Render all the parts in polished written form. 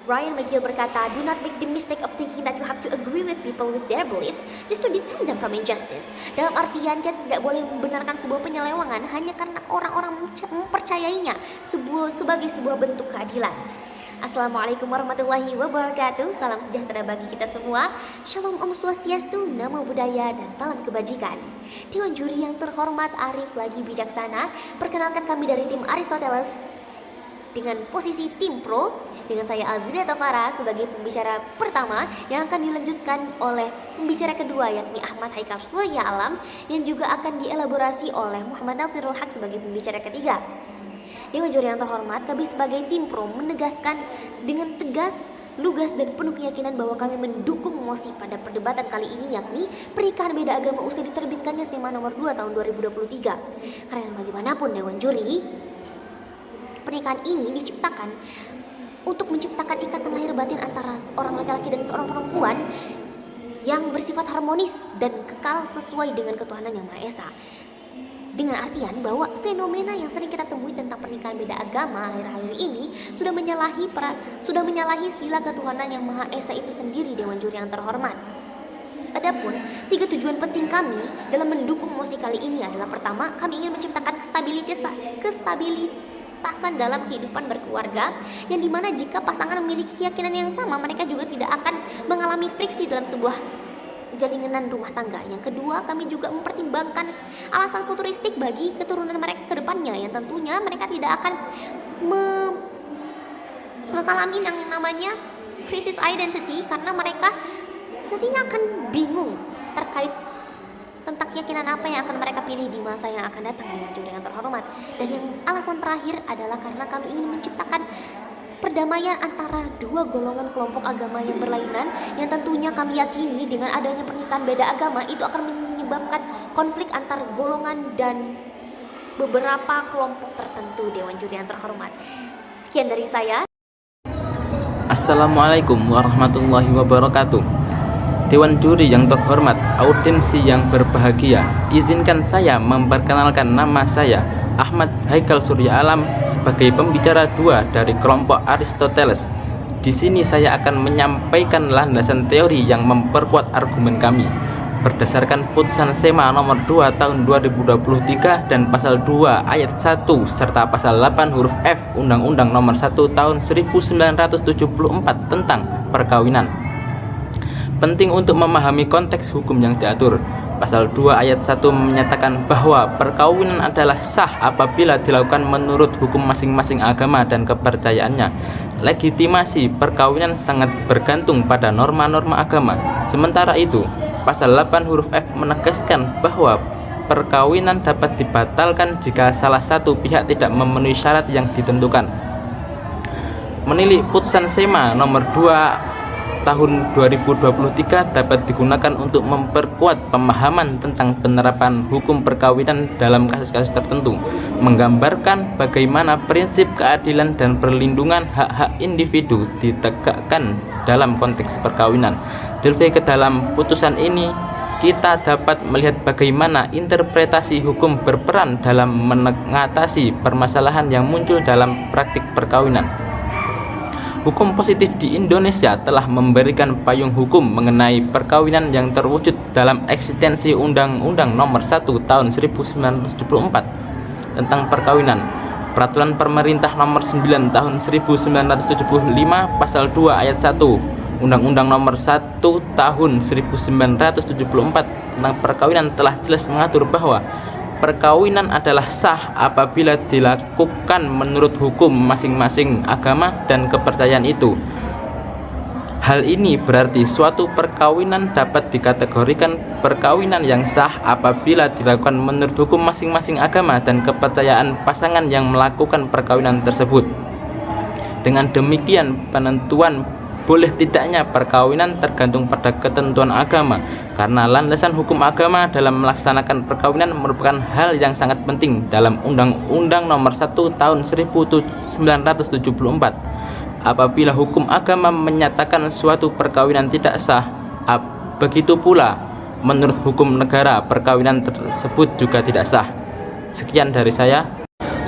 Brian McGill berkata, "Do not make the mistake of thinking that you have to agree with people with their beliefs just to defend them from injustice." Dalam artian, kita tidak boleh membenarkan sebuah penyelewangan hanya karena orang-orang mempercayainya sebagai sebuah bentuk keadilan. Assalamualaikum warahmatullahi wabarakatuh. Salam sejahtera bagi kita semua. Shalom Om Swastiastu, Namo Buddhaya, dan salam kebajikan. Dewan juri yang terhormat, arif lagi bijaksana, perkenalkan kami dari tim Aristoteles dengan posisi tim pro, dengan saya Azria Tafara sebagai pembicara pertama yang akan dilanjutkan oleh pembicara kedua yakni Ahmad Haikal Surya Alam yang juga akan dielaborasi oleh Muhammad Nasirul Haq sebagai pembicara ketiga. Dewan juri yang terhormat, kami sebagai tim pro menegaskan dengan tegas, lugas, dan penuh keyakinan bahwa kami mendukung mosi pada perdebatan kali ini, yakni pernikahan beda agama usai diterbitkannya SEMA nomor 2 tahun 2023. Karena bagaimanapun Dewan juri, pernikahan ini diciptakan untuk menciptakan ikatan lahir batin antara seorang laki-laki dan seorang perempuan yang bersifat harmonis dan kekal sesuai dengan ketuhanan yang Maha Esa. Dengan artian bahwa fenomena yang sering kita temui tentang pernikahan beda agama akhir-akhir ini sudah menyalahi sila ketuhanan yang Maha Esa itu sendiri, Dewan juri yang terhormat. Adapun 3 tujuan penting kami dalam mendukung mosi kali ini adalah: pertama, kami ingin menciptakan kestabilitasan dalam kehidupan berkeluarga, yang dimana jika pasangan memiliki keyakinan yang sama, mereka juga tidak akan mengalami friksi dalam sebuah jalinan rumah tangga. Yang kedua, kami juga mempertimbangkan alasan futuristik bagi keturunan mereka ke depannya, yang tentunya mereka tidak akan mengalami yang namanya krisis identity karena mereka nantinya akan bingung terkait tentang keyakinan apa yang akan mereka pilih di masa yang akan datang, Dewan juri yang terhormat. Dan yang alasan terakhir adalah karena kami ingin menciptakan perdamaian antara dua golongan kelompok agama yang berlainan, yang tentunya kami yakini dengan adanya pernikahan beda agama itu akan menyebabkan konflik antar golongan dan beberapa kelompok tertentu, Dewan juri yang terhormat. Sekian dari saya. Assalamualaikum warahmatullahi wabarakatuh. Dewan juri yang terhormat, audiensi yang berbahagia, izinkan saya memperkenalkan nama saya Ahmad Haikal Surya Alam sebagai pembicara 2 dari kelompok Aristoteles. Di sini saya akan menyampaikan landasan teori yang memperkuat argumen kami berdasarkan putusan SEMA nomor 2 tahun 2023 dan pasal 2 ayat 1 serta pasal 8 huruf F Undang-Undang nomor 1 tahun 1974 tentang perkawinan. Penting untuk memahami konteks hukum yang diatur. Pasal 2 ayat 1 menyatakan bahwa perkawinan adalah sah apabila dilakukan menurut hukum masing-masing agama dan kepercayaannya. Legitimasi perkawinan sangat bergantung pada norma-norma agama. Sementara itu, pasal 8 huruf F menegaskan bahwa perkawinan dapat dibatalkan jika salah satu pihak tidak memenuhi syarat yang ditentukan. Menilik putusan SEMA nomor 2 tahun 2023 dapat digunakan untuk memperkuat pemahaman tentang penerapan hukum perkawinan dalam kasus-kasus tertentu, menggambarkan bagaimana prinsip keadilan dan perlindungan hak-hak individu ditegakkan dalam konteks perkawinan. Ke dalam putusan ini kita dapat melihat bagaimana interpretasi hukum berperan dalam mengatasi permasalahan yang muncul dalam praktik perkawinan. Hukum positif di Indonesia telah memberikan payung hukum mengenai perkawinan yang terwujud dalam eksistensi Undang-Undang Nomor 1 Tahun 1974 tentang perkawinan, Peraturan Pemerintah Nomor 9 Tahun 1975 Pasal 2 Ayat 1, Undang-Undang Nomor 1 Tahun 1974 tentang perkawinan telah jelas mengatur bahwa perkawinan adalah sah apabila dilakukan menurut hukum masing-masing agama dan kepercayaan itu. Hal ini berarti suatu perkawinan dapat dikategorikan perkawinan yang sah apabila dilakukan menurut hukum masing-masing agama dan kepercayaan pasangan yang melakukan perkawinan tersebut. Dengan demikian, penentuan boleh tidaknya perkawinan tergantung pada ketentuan agama, karena landasan hukum agama dalam melaksanakan perkawinan merupakan hal yang sangat penting dalam Undang-Undang Nomor 1 Tahun 1974. Apabila hukum agama menyatakan suatu perkawinan tidak sah, begitu pula menurut hukum negara perkawinan tersebut juga tidak sah. Sekian dari saya.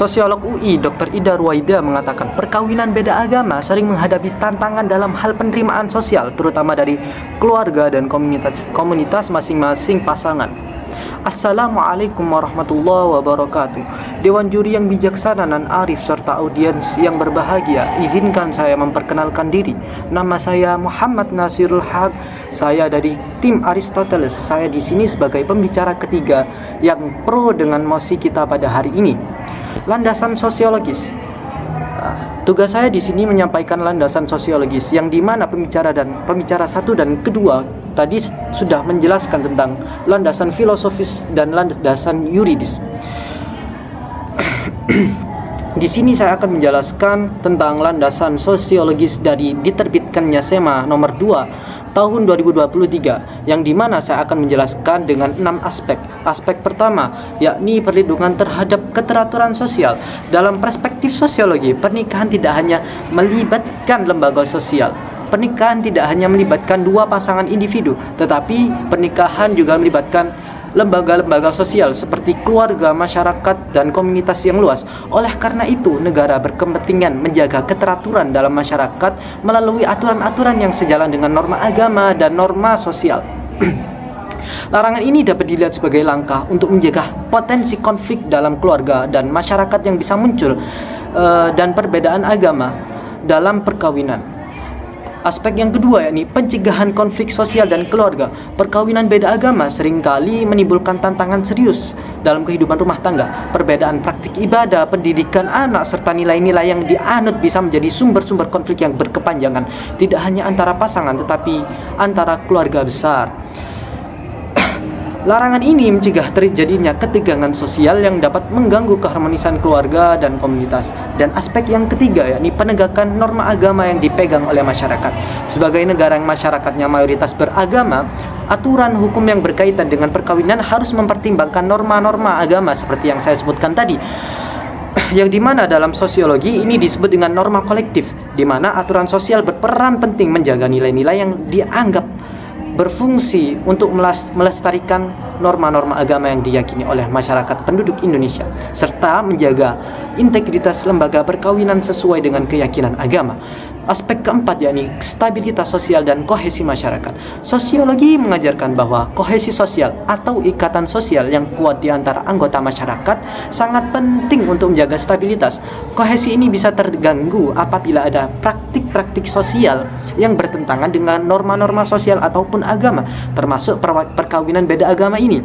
Sosiolog UI Dr. Ida Ruwaida mengatakan perkawinan beda agama sering menghadapi tantangan dalam hal penerimaan sosial, terutama dari keluarga dan komunitas masing-masing pasangan. Assalamualaikum warahmatullahi wabarakatuh. Dewan juri yang bijaksana dan arif serta audiens yang berbahagia, izinkan saya memperkenalkan diri. Nama saya Muhammad Nasirul Haq. Saya dari tim Aristoteles. Saya di sini sebagai pembicara ketiga yang pro dengan mosi kita pada hari ini. Landasan sosiologis. Tugas saya di sini menyampaikan landasan sosiologis yang dimana pembicara satu dan kedua tadi sudah menjelaskan tentang landasan filosofis dan landasan yuridis. Di sini saya akan menjelaskan tentang landasan sosiologis dari diterbitkannya SEMA nomor 2 tahun 2023, yang dimana saya akan menjelaskan dengan 6 aspek. Aspek pertama yakni perlindungan terhadap keteraturan sosial. Dalam perspektif sosiologi, pernikahan tidak hanya melibatkan lembaga sosial. Pernikahan tidak hanya melibatkan dua pasangan individu, tetapi pernikahan juga melibatkan lembaga-lembaga sosial seperti keluarga, masyarakat, dan komunitas yang luas. Oleh karena itu, negara berkepentingan menjaga keteraturan dalam masyarakat melalui aturan-aturan yang sejalan dengan norma agama dan norma sosial. Larangan ini dapat dilihat sebagai langkah untuk menjaga potensi konflik dalam keluarga dan masyarakat yang bisa muncul dan perbedaan agama dalam perkawinan. Aspek yang kedua yakni pencegahan konflik sosial dan keluarga. Perkawinan beda agama seringkali menimbulkan tantangan serius dalam kehidupan rumah tangga. Perbedaan praktik ibadah, pendidikan anak, serta nilai-nilai yang dianut bisa menjadi sumber-sumber konflik yang berkepanjangan, tidak hanya antara pasangan tetapi antara keluarga besar. Larangan ini mencegah terjadinya ketegangan sosial yang dapat mengganggu keharmonisan keluarga dan komunitas. Dan aspek yang ketiga yakni penegakan norma agama yang dipegang oleh masyarakat. Sebagai negara yang masyarakatnya mayoritas beragama, aturan hukum yang berkaitan dengan perkawinan harus mempertimbangkan norma-norma agama seperti yang saya sebutkan tadi. Yang dimana dalam sosiologi ini disebut dengan norma kolektif, di mana aturan sosial berperan penting menjaga nilai-nilai yang dianggap berfungsi untuk melestarikan norma-norma agama yang diyakini oleh masyarakat penduduk Indonesia, serta menjaga integritas lembaga perkawinan sesuai dengan keyakinan agama. Aspek keempat yakni stabilitas sosial dan kohesi masyarakat. Sosiologi mengajarkan bahwa kohesi sosial atau ikatan sosial yang kuat di antara anggota masyarakat sangat penting untuk menjaga stabilitas. Kohesi ini bisa terganggu apabila ada praktik-praktik sosial yang bertentangan dengan norma-norma sosial ataupun agama, termasuk perkawinan beda agama ini.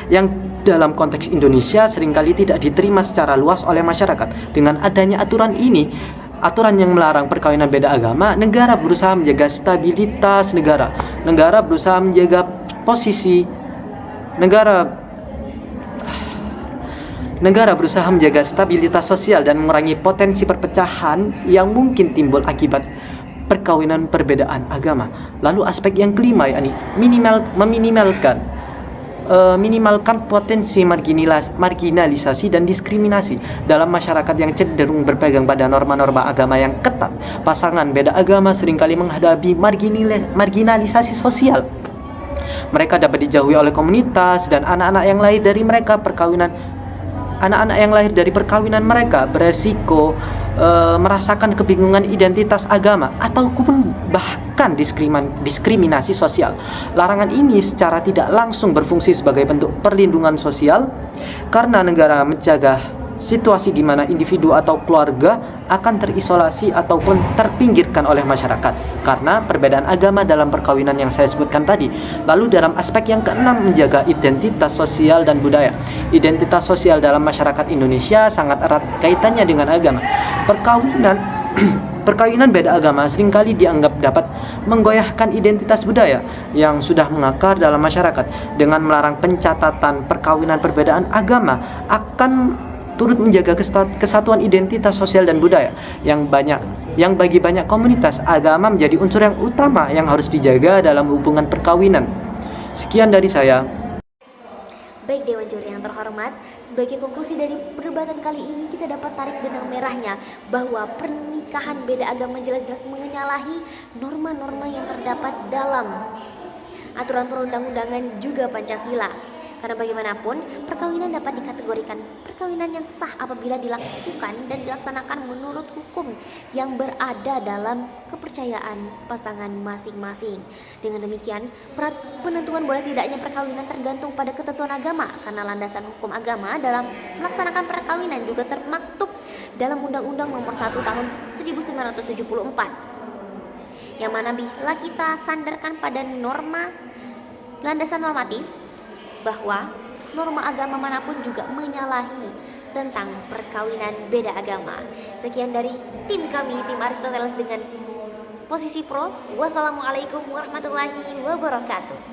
Yang dalam konteks Indonesia seringkali tidak diterima secara luas oleh masyarakat. Dengan adanya aturan ini, aturan yang melarang perkawinan beda agama, negara berusaha menjaga stabilitas negara. Negara berusaha menjaga posisi negara berusaha menjaga stabilitas sosial dan mengurangi potensi perpecahan yang mungkin timbul akibat perkawinan perbedaan agama. Lalu aspek yang kelima yakni minimalkan potensi marginalisasi dan diskriminasi dalam masyarakat yang cenderung berpegang pada norma-norma agama yang ketat. Pasangan beda agama seringkali menghadapi marginalisasi sosial. Mereka dapat dijauhi oleh komunitas dan anak-anak yang lahir dari perkawinan mereka beresiko merasakan kebingungan identitas agama ataupun bahkan diskriminasi sosial. Larangan ini secara tidak langsung berfungsi sebagai bentuk perlindungan sosial karena negara mencegah situasi di mana individu atau keluarga akan terisolasi ataupun terpinggirkan oleh masyarakat karena perbedaan agama dalam perkawinan yang saya sebutkan tadi. Lalu dalam aspek yang keenam, menjaga identitas sosial dan budaya. Identitas sosial dalam masyarakat Indonesia sangat erat kaitannya dengan agama. Perkawinan beda agama seringkali dianggap dapat menggoyahkan identitas budaya yang sudah mengakar dalam masyarakat. Dengan melarang pencatatan perkawinan perbedaan agama akan turut menjaga kesatuan identitas sosial dan budaya yang bagi banyak komunitas agama menjadi unsur yang utama yang harus dijaga dalam hubungan perkawinan. Sekian dari saya. Baik Dewan Juri yang terhormat, sebagai konklusi dari perdebatan kali ini kita dapat tarik benang merahnya bahwa pernikahan beda agama jelas-jelas menyalahi norma-norma yang terdapat dalam aturan perundang-undangan juga Pancasila. Karena bagaimanapun, perkawinan dapat dikategorikan perkawinan yang sah apabila dilakukan dan dilaksanakan menurut hukum yang berada dalam kepercayaan pasangan masing-masing. Dengan demikian, penentuan boleh tidaknya perkawinan tergantung pada ketentuan agama, karena landasan hukum agama dalam melaksanakan perkawinan juga termaktub dalam Undang-Undang Nomor 1 Tahun 1974. Yang mana bila kita sandarkan pada landasan normatif bahwa norma agama manapun juga menyalahi tentang perkawinan beda agama. Sekian dari tim kami, tim Aristoteles dengan posisi pro. Wassalamualaikum warahmatullahi wabarakatuh.